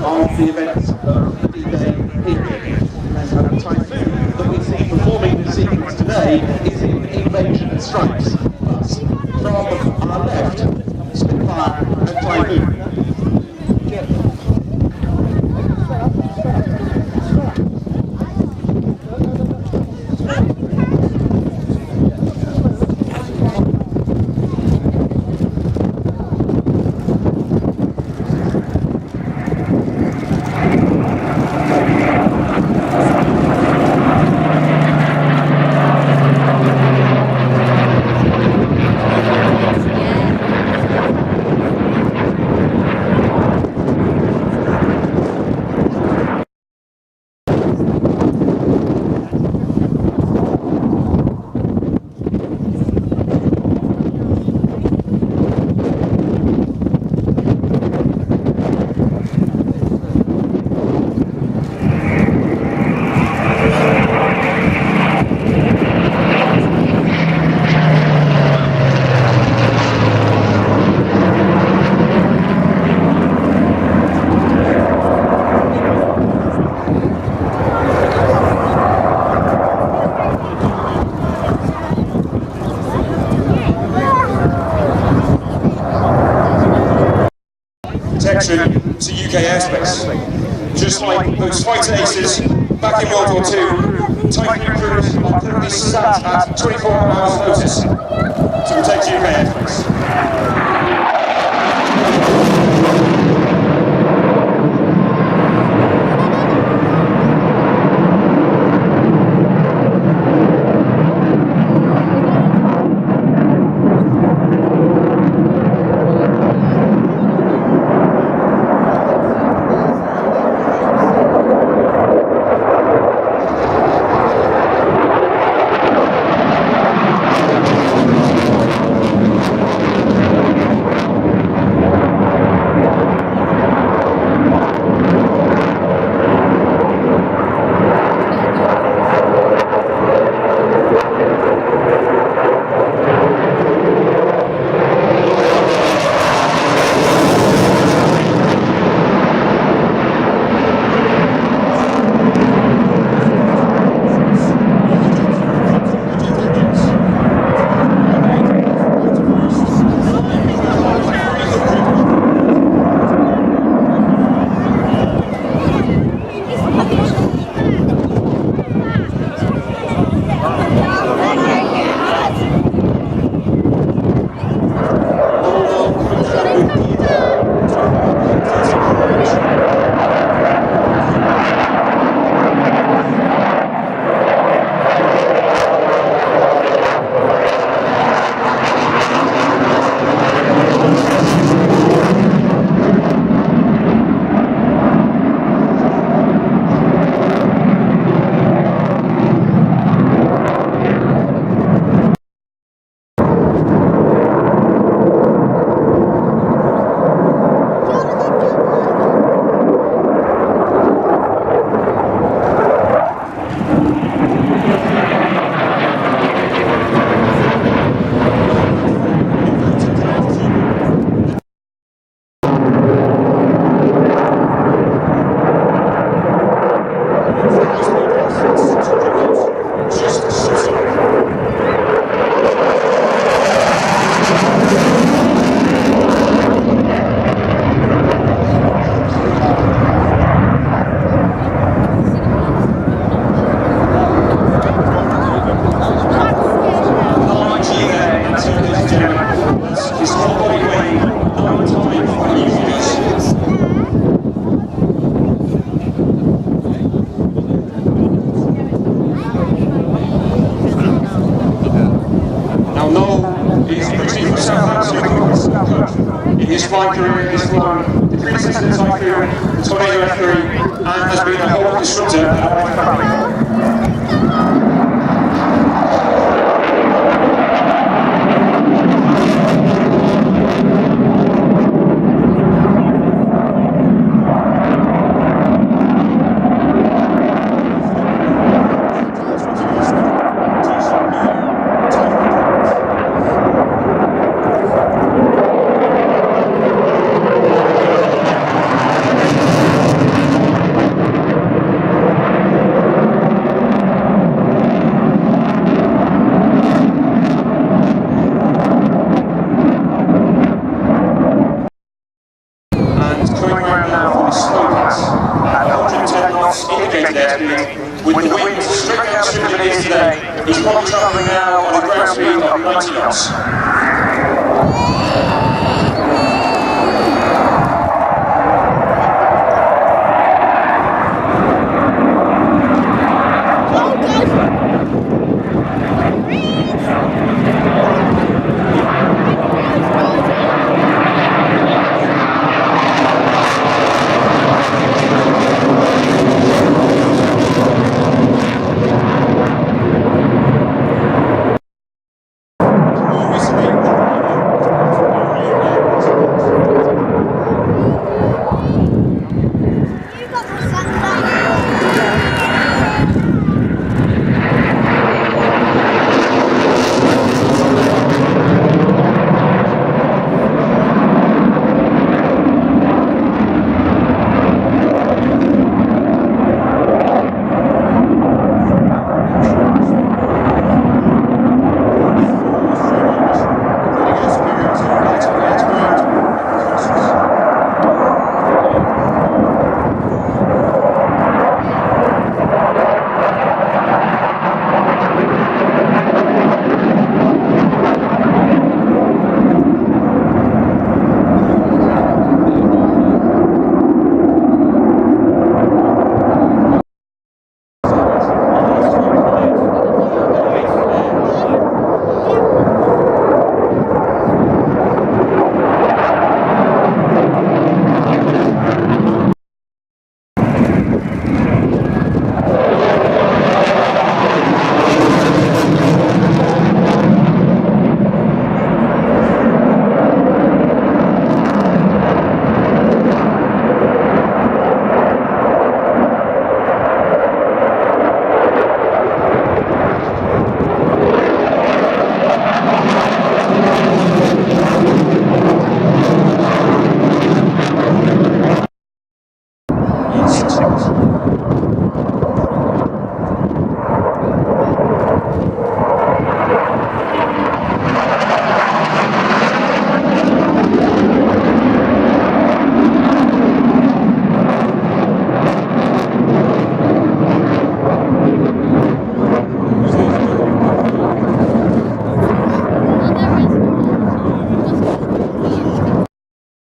of the events of the D-Day period. And Typhoon, that we see performing this sequence today, is in Invasion Strikes. From our left, Spitfire and Typhoon. Protection to UK airspace. Just like those fighter aces back in World War II, Typhoon crews are currently sat at 24 hours notice to protect UK airspace. In his flight career, he's flown the predecessor Typhoon, the Tornado F3, and has been a whole instructor at Spitfire. coming around now on his slow pass at 110 knots indicated airspeed. With the wind straight down the strip as it is today, he's probably travelling now on a ground speed of 90 knots.